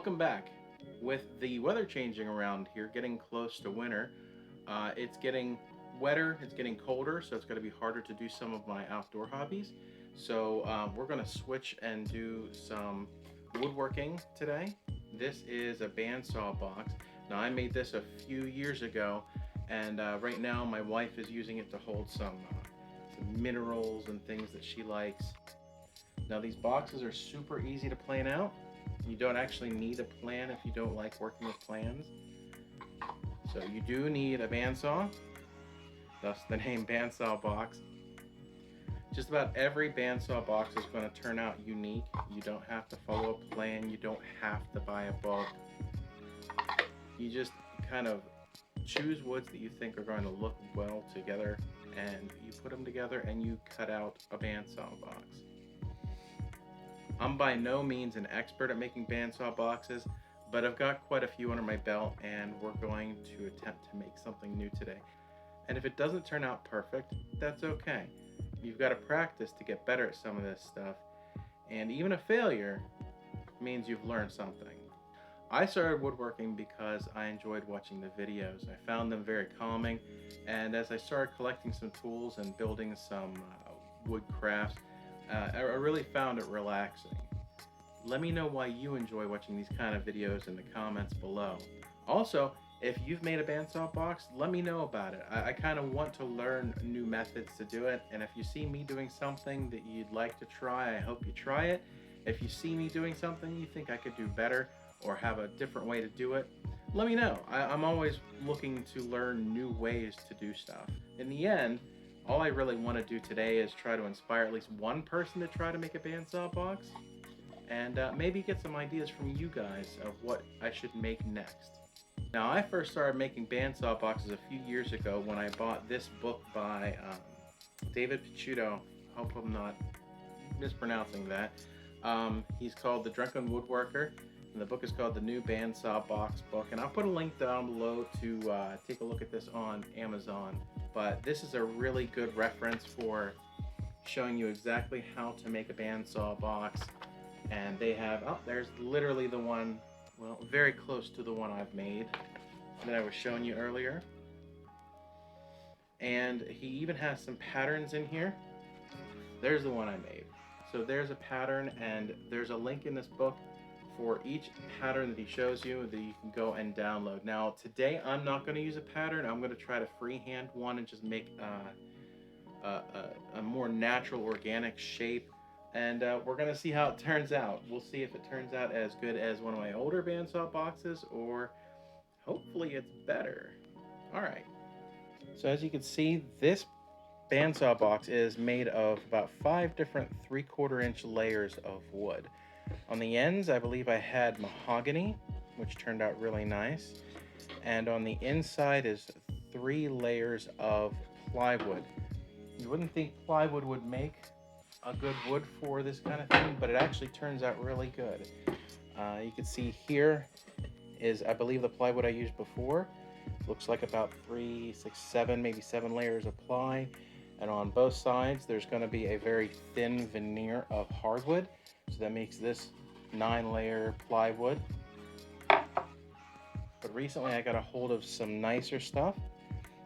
Welcome back. With the weather changing around here, getting close to winter, it's getting wetter, it's getting colder, so it's going to be harder to do some of my outdoor hobbies. So we're going to switch and do some woodworking today. This is a bandsaw box. Now I made this a few years ago, and right now my wife is using it to hold some minerals and things that she likes. Now these boxes are super easy to plan out. You don't actually need a plan if you don't like working with plans. So you do need a bandsaw, thus the name bandsaw box. Just about every bandsaw box is going to turn out unique. You don't have to follow a plan. You don't have to buy a book. You just kind of choose woods that you think are going to look well together, and you put them together and you cut out a bandsaw box. I'm by no means an expert at making bandsaw boxes, but I've got quite a few under my belt, and we're going to attempt to make something new today. And if it doesn't turn out perfect, that's okay. You've got to practice to get better at some of this stuff, and even a failure means you've learned something. I started woodworking because I enjoyed watching the videos. I found them very calming, and as I started collecting some tools and building some wood crafts, I really found it relaxing. Let me know why you enjoy watching these kind of videos in the comments below. Also, if you've made a bandsaw box, let me know about it. I kind of want to learn new methods to do it, and if you see me doing something that you'd like to try, I hope you try it. If you see me doing something you think I could do better or have a different way to do it, let me know. I'm always looking to learn new ways to do stuff. In the end, all I really want to do today is try to inspire at least one person to try to make a bandsaw box, and maybe get some ideas from you guys of what I should make next. Now, I first started making bandsaw boxes a few years ago when I bought this book by David Picciuto. Hope I'm not mispronouncing that. He's called The Drunken Woodworker, and the book is called The New Bandsaw Box Book. And I'll put a link down below to take a look at this on Amazon. But this is a really good reference for showing you exactly how to make a bandsaw box. And they have, oh, there's literally the one, well, very close to the one I've made that I was showing you earlier. And he even has some patterns in here. There's the one I made. So there's a pattern, and there's a link in this book for each pattern that he shows you that you can go and download. Now today I'm not going to use a pattern. I'm going to try to freehand one and just make a more natural organic shape, and we're going to see how it turns out. We'll see if it turns out as good as one of my older bandsaw boxes, or hopefully it's better. Alright, so as you can see, this bandsaw box is made of about 5 different 3/4 inch layers of wood. On the ends, I believe I had mahogany, which turned out really nice. And on the inside is 3 layers of plywood. You wouldn't think plywood would make a good wood for this kind of thing, but it actually turns out really good. You can see here is, I believe, the plywood I used before. Looks like about 3, 6, 7, maybe 7 layers of ply. And on both sides, there's going to be a very thin veneer of hardwood. So that makes this 9-layer plywood. But recently I got a hold of some nicer stuff.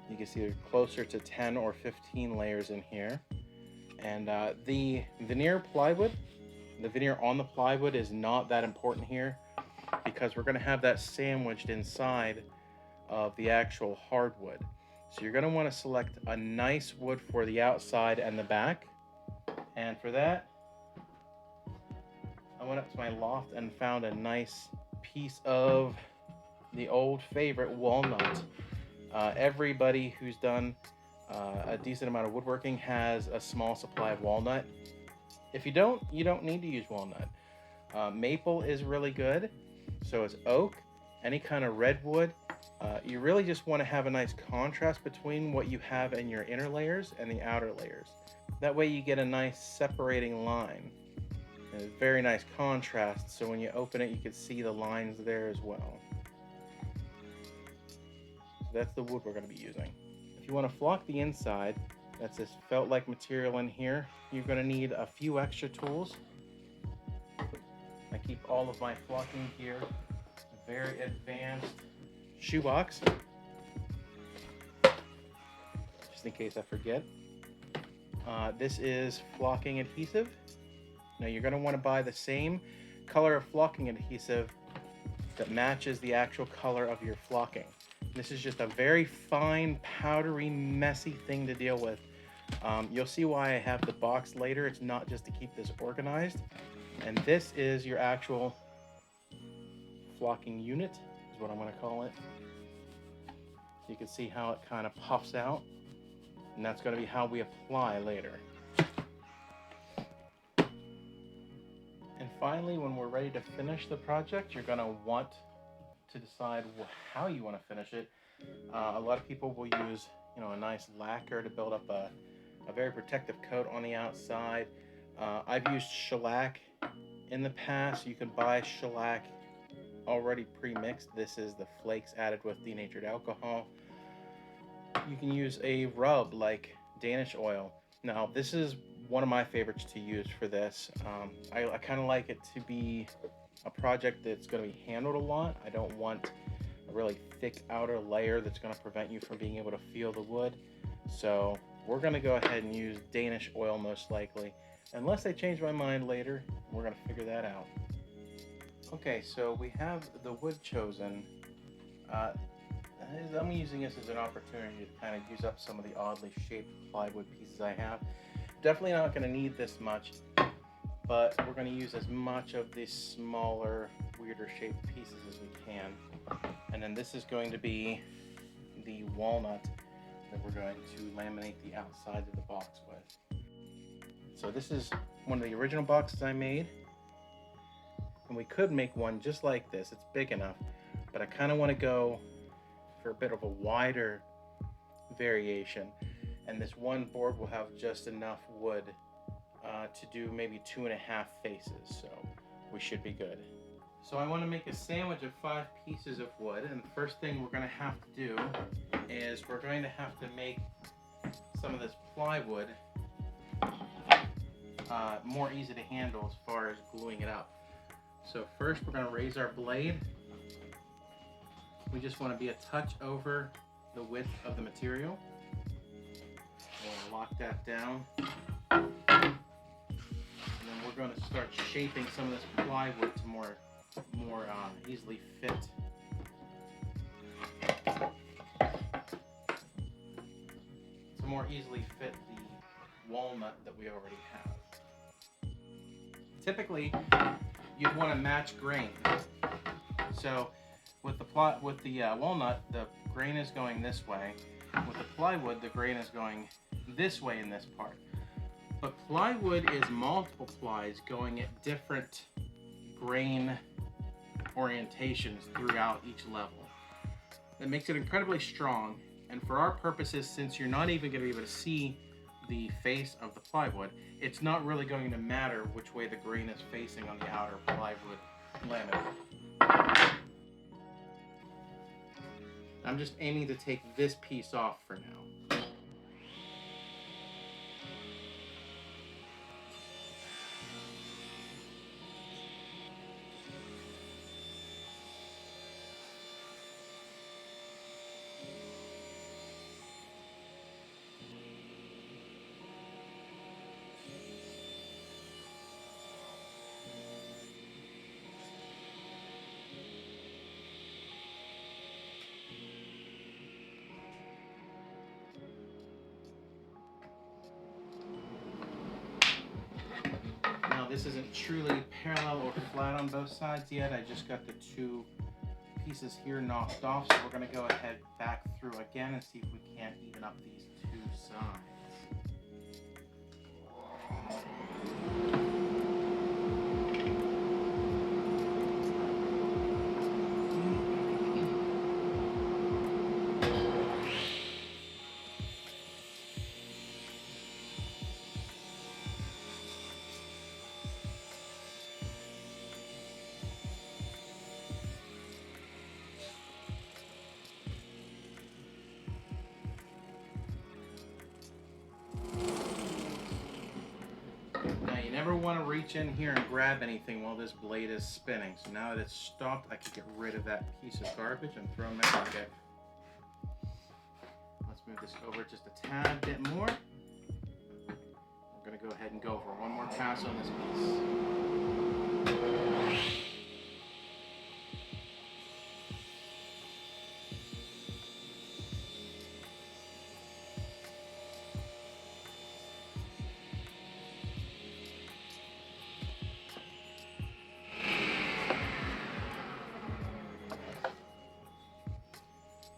You can see they're closer to 10 or 15 layers in here. And the veneer plywood, the veneer on the plywood is not that important here, because we're going to have that sandwiched inside of the actual hardwood. So you're going to want to select a nice wood for the outside and the back. And for that, I went up to my loft and found a nice piece of the old favorite walnut. Everybody who's done a decent amount of woodworking has a small supply of walnut. If you don't, you don't need to use walnut. Maple is really good, so is oak, any kind of redwood. You really just want to have a nice contrast between what you have in your inner layers and the outer layers. That way you get a nice separating line. A very nice contrast, so when you open it you can see the lines there as well. So that's the wood we're going to be using. If you want to flock the inside, that's this felt-like material in here, you're going to need a few extra tools. I keep all of my flocking gear very advanced shoebox, just in case I forget. This is flocking adhesive. Now you're going to want to buy the same color of flocking adhesive that matches the actual color of your flocking. This is just a very fine, powdery, messy thing to deal with. You'll see why I have the box later. It's not just to keep this organized. And this is your actual flocking unit, is what I'm going to call it. You can see how it kind of puffs out. And that's going to be how we apply later. And finally, when we're ready to finish the project, you're going to want to decide how you want to finish it. A lot of people will use, a nice lacquer to build up a very protective coat on the outside. I've used shellac in the past. You can buy shellac already pre-mixed. This is the flakes added with denatured alcohol. You can use a rub like Danish oil. Now, this is one of my favorites to use for this. I kind of like it to be a project that's going to be handled a lot. I don't want a really thick outer layer that's going to prevent you from being able to feel the wood. So we're going to go ahead and use Danish oil most likely. Unless I change my mind later, we're going to figure that out. Okay, so we have the wood chosen. I'm using this as an opportunity to kind of use up some of the oddly shaped plywood pieces I have. Definitely not going to need this much, but we're going to use as much of these smaller, weirder shaped pieces as we can. And then this is going to be the walnut that we're going to laminate the outside of the box with. So this is one of the original boxes I made. And we could make one just like this. It's big enough, but I kind of want to go for a bit of a wider variation. And this one board will have just enough wood to do maybe 2.5 faces, so we should be good. So I want to make a sandwich of 5 pieces of wood, and the first thing we're going to have to do is we're going to have to make some of this plywood more easy to handle as far as gluing it up. So first we're going to raise our blade. We just want to be a touch over the width of the material. We're going to lock that down. And then we're going to start shaping some of this plywood to more easily fit. To more easily fit the walnut that we already have. Typically, you'd want to match grain. So with the walnut, the grain is going this way. With the plywood, the grain is going this way in this part. But plywood is multiple plies going at different grain orientations throughout each level. That makes it incredibly strong, and for our purposes, since you're not even going to be able to see the face of the plywood, it's not really going to matter which way the grain is facing on the outer plywood laminate. I'm just aiming to take this piece off for now. This isn't truly parallel or flat on both sides yet. I just got the 2 pieces here knocked off, so we're going to go ahead back through again and see if we can't even up these 2 sides. never want to reach in here and grab anything while this blade is spinning. So now that it's stopped, I can get rid of that piece of garbage and throw them in my bucket. Let's move this over just a tad bit more. I'm going to go ahead and go for one more pass on this piece.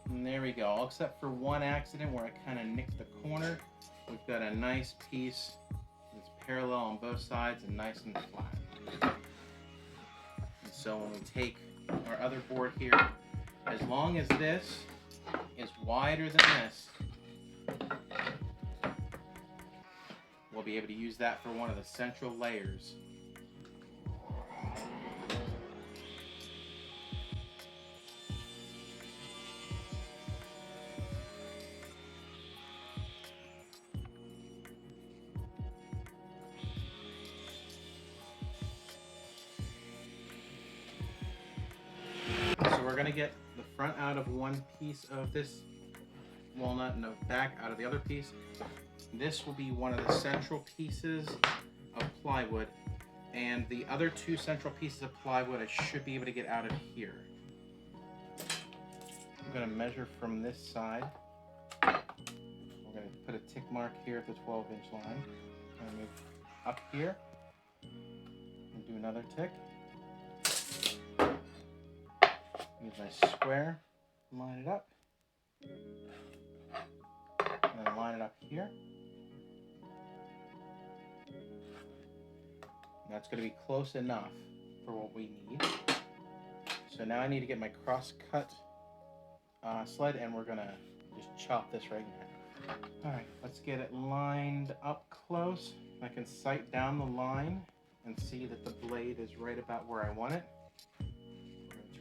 And there we go, all except for one accident where I kind of nicked the corner. We've got a nice piece that's parallel on both sides and nice and flat. And so when we take our other board here, as long as this is wider than this, we'll be able to use that for one of the central layers. We're going to get the front out of one piece of this walnut and the back out of the other piece. This will be one of the central pieces of plywood, and the other two central pieces of plywood I should be able to get out of here. I'm going to measure from this side. We're going to put a tick mark here at the 12-inch line. I'm going to move up here and do another tick. Use my square, line it up, and then line it up here. And that's going to be close enough for what we need. So now I need to get my cross-cut sled, and we're going to just chop this right in half. All right, let's get it lined up close. I can sight down the line and see that the blade is right about where I want it.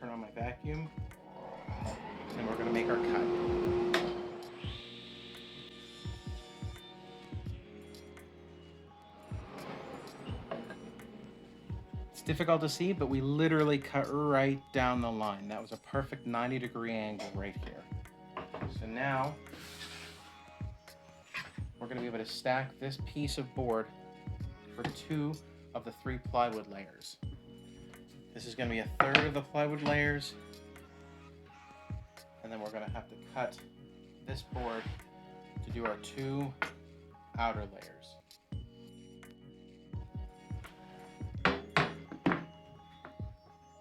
Turn on my vacuum, and we're going to make our cut. It's difficult to see, but we literally cut right down the line. That was a perfect 90-degree angle right here. So now we're going to be able to stack this piece of board for 2 of the 3 plywood layers. This is going to be a third of the plywood layers, and then we're going to have to cut this board to do our 2 outer layers.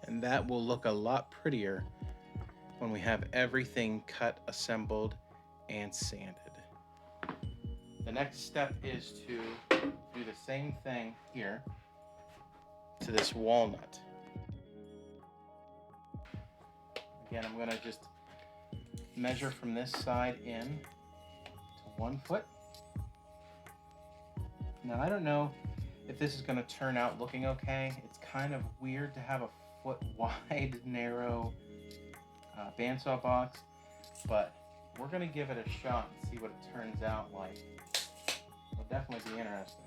And that will look a lot prettier when we have everything cut, assembled, and sanded. The next step is to do the same thing here to this walnut. Again, I'm going to just measure from this side in to 1 foot. Now, I don't know if this is going to turn out looking okay. It's kind of weird to have a foot wide, narrow bandsaw box, but we're going to give it a shot and see what it turns out like. It'll definitely be interesting.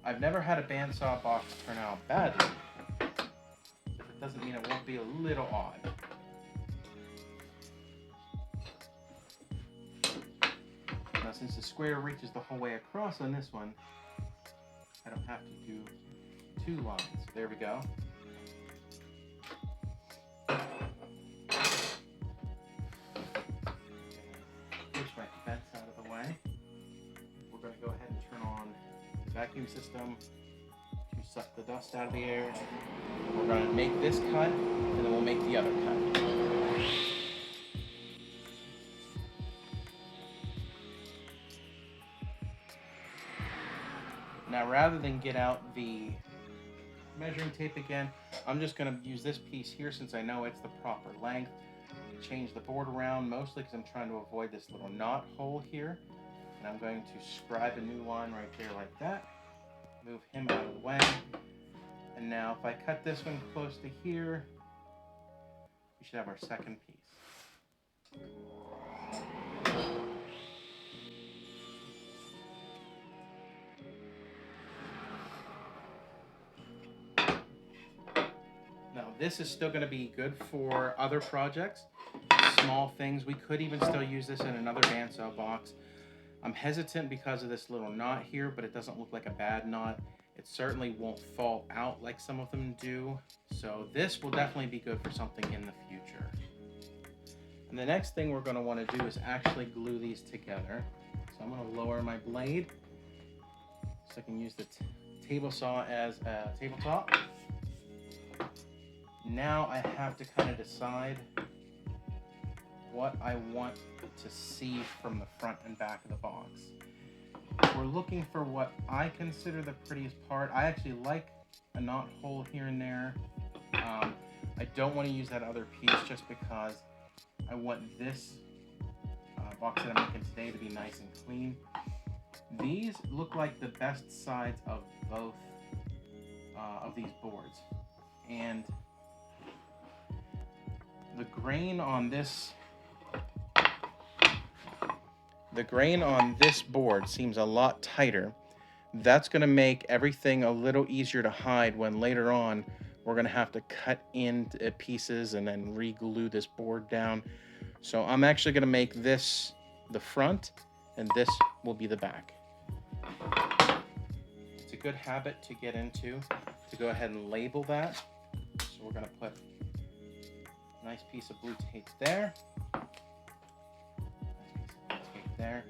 I've never had a bandsaw box turn out badly. Doesn't mean it won't be a little odd. Now, since the square reaches the whole way across on this one, I don't have to do 2 lines. There we go. Push my fence out of the way. We're going to go ahead and turn on the vacuum system to suck the dust out of the air. We're going to make this cut, and then we'll make the other cut. Now, rather than get out the measuring tape again, I'm just going to use this piece here since I know it's the proper length. Change the board around, mostly because I'm trying to avoid this little knot hole here. And I'm going to scribe a new line right there like that. Move him out of the way. And now if I cut this one close to here, we should have our second piece. This is still going to be good for other projects, small things. We could even still use this in another bandsaw box. I'm hesitant because of this little knot here, but it doesn't look like a bad knot. It certainly won't fall out like some of them do. So this will definitely be good for something in the future. And the next thing we're going to want to do is actually glue these together. So I'm going to lower my blade so I can use the table saw as a tabletop. Now I have to kind of decide what I want to see from the front and back of the box. We're looking for what I consider the prettiest part. I actually like a knot hole here and there. I don't want to use that other piece just because I want this box that I'm making today to be nice and clean. These look like the best sides of both of these boards, and the grain on this board seems a lot tighter. That's going to make everything a little easier to hide when later on we're going to have to cut into pieces and then re-glue this board down. So I'm actually going to make this the front and this will be the back. It's a good habit to get into, to go ahead and label that. So we're going to put a nice piece of blue tape there. Nice piece of blue tape there.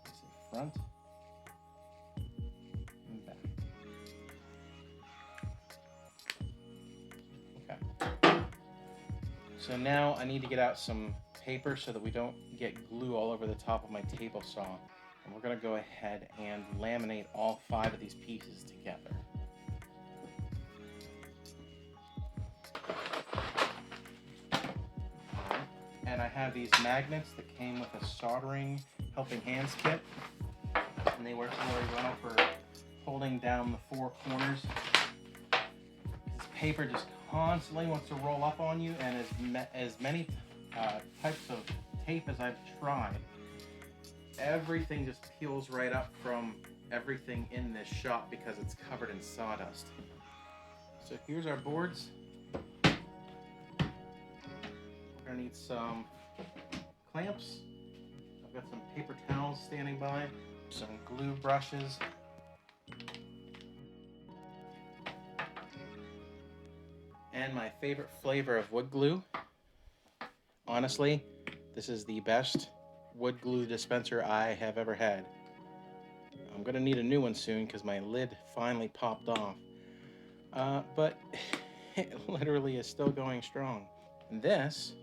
This is front and back. Okay. So now I need to get out some paper so that we don't get glue all over the top of my table saw. And we're going to go ahead and laminate all 5 of these pieces together. And I have these magnets that came with a soldering helping hands kit. And they work really well for holding down the 4 corners. This paper just constantly wants to roll up on you, and as many types of tape as I've tried, everything just peels right up from everything in this shop because it's covered in sawdust. So here's our boards. We're gonna need some clamps. I've got some paper towels standing by, some glue brushes, and my favorite flavor of wood glue. Honestly, this is the best wood glue dispenser I have ever had. I'm gonna need a new one soon because my lid finally popped off. But it literally is still going strong. And this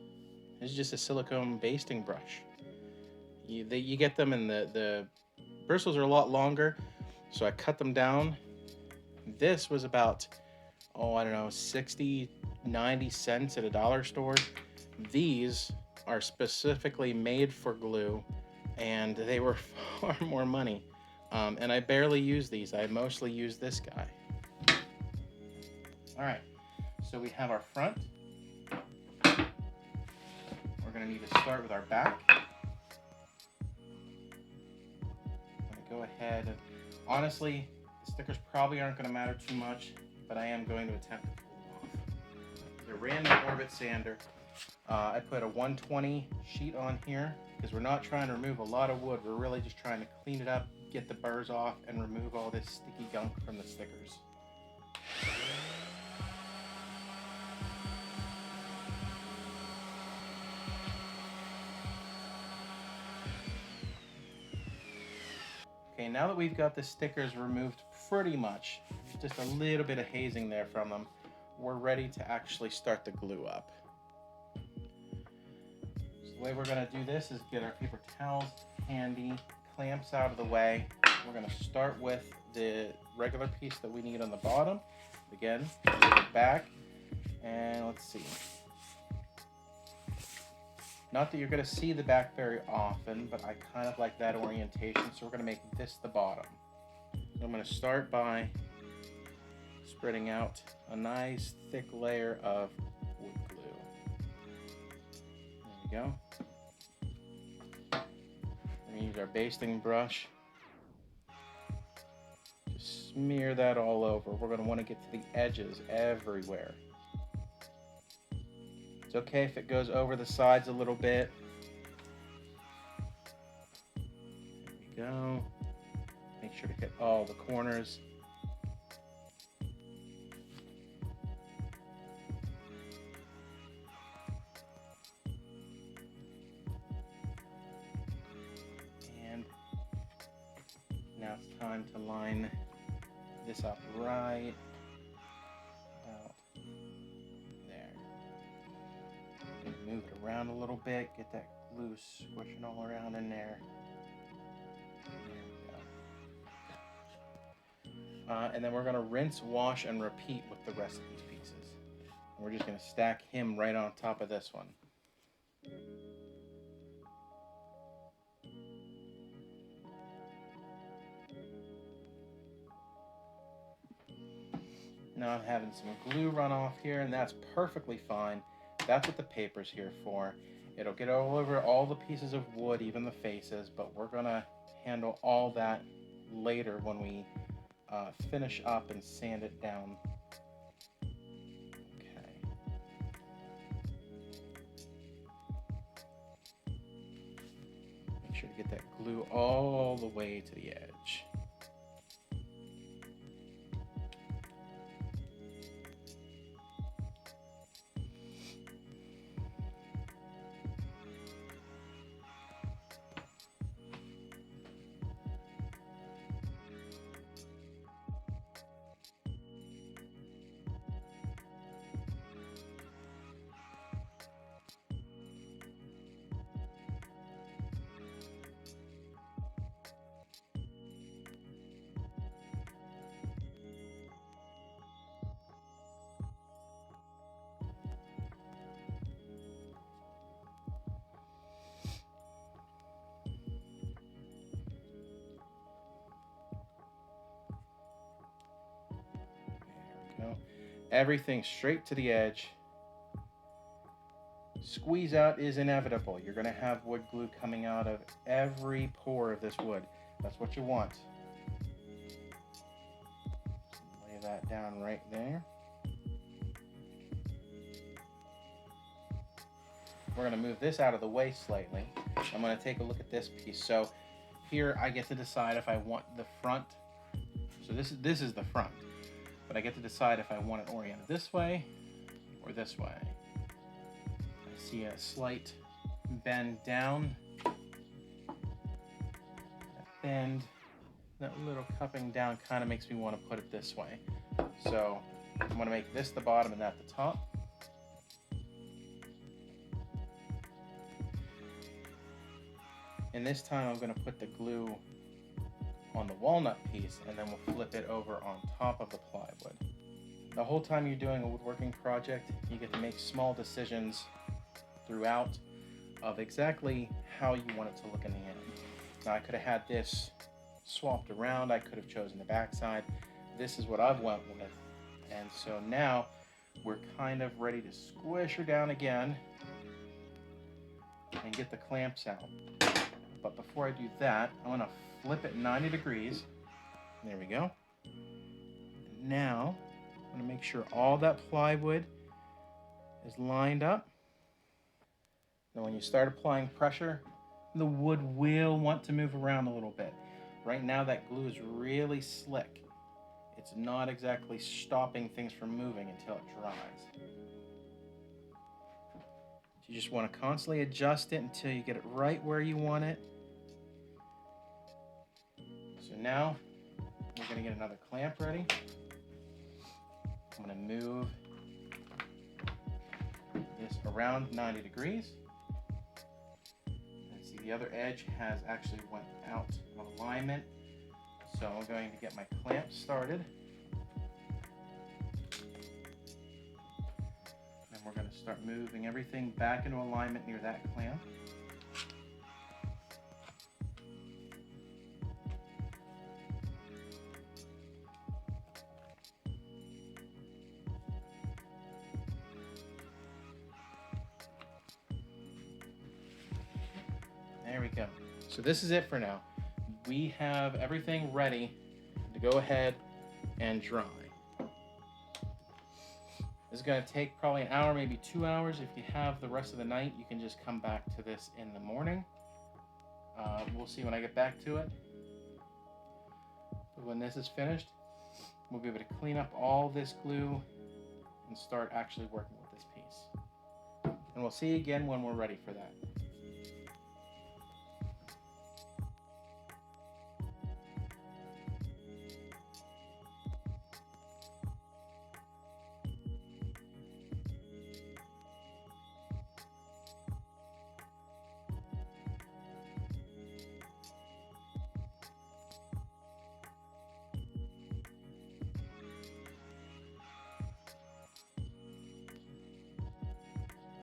is just a silicone basting brush. You get them, and the bristles are a lot longer, so I cut them down. This was about, I don't know, 60, 90 cents at a dollar store. These are specifically made for glue, and they were far more money. And I barely use these. I mostly use this guy. All right, so we have our front. We're gonna need to start with our back. I'm gonna go ahead and, honestly, the stickers probably aren't gonna matter too much, but I am going to attempt to pull them off. The random orbit sander. I put a 120 sheet on here because we're not trying to remove a lot of wood. We're really just trying to clean it up, get the burrs off, and remove all this sticky gunk from the stickers. Okay, now that we've got the stickers removed pretty much, just a little bit of hazing there from them, we're ready to actually start the glue up. The way we're going to do this is get our paper towels handy, clamps out of the way. We're going to start with the regular piece that we need on the bottom. Again, move it back, and let's see. Not that you're going to see the back very often, but I kind of like that orientation, so we're going to make this the bottom. So I'm going to start by spreading out a nice thick layer of wood glue. There we go. We're going to use our basting brush. Just Smear that all over. We're going to want to get to the edges everywhere. It's okay if it goes over the sides a little bit. There we go. Make sure to hit all the corners. And now it's time to line this up right about there. Move it around a little bit, get that glue squishing all around in there. There we go. And then we're going to rinse, wash, and repeat with the rest of these pieces. And we're just going to stack him right on top of this one. Now I'm having some glue run off here, and that's perfectly fine. That's what the paper's here for. It'll get all over all the pieces of wood, even the faces, but we're gonna handle all that later when we finish up and sand it down. Okay. Make sure to get that glue all the way to the edge. Everything straight to the edge. Squeeze out is inevitable. You're going to have wood glue coming out of every pore of this wood. That's what you want. Lay that down right there. We're going to move this out of the way slightly. I'm going to take a look at this piece. So here I get to decide if I want the front. So this is the front. But I get to decide if I want it oriented this way or this way. I see a slight bend down. That bend, that little cupping down kind of makes me want to put it this way. So I'm going to make this the bottom and that the top. And this time I'm going to put the glue on the walnut piece, and then we'll flip it over on top of the plywood. The whole time you're doing a woodworking project, you get to make small decisions throughout of exactly how you want it to look in the end. Now I could have had this swapped around, I could have chosen the backside. This is what I've went with. And so now we're kind of ready to squish her down again and get the clamps out. But before I do that, I want to flip it 90 degrees. There we go. Now, I'm going to make sure all that plywood is lined up. Now when you start applying pressure, the wood will want to move around a little bit. Right now that glue is really slick. It's not exactly stopping things from moving until it dries. You just want to constantly adjust it until you get it right where you want it. So now we're going to get another clamp ready. I'm going to move this around 90 degrees. And see the other edge has actually went out of alignment. So I'm going to get my clamp started. And we're going to start moving everything back into alignment near that clamp. There we go. So this is it for now. We have everything ready to go ahead and dry. It's going to take probably an hour, maybe 2 hours. If you have the rest of the night, you can just come back to this in the morning. We'll see when I get back to it. But when this is finished, we'll be able to clean up all this glue and start actually working with this piece. And we'll see you again when we're ready for that.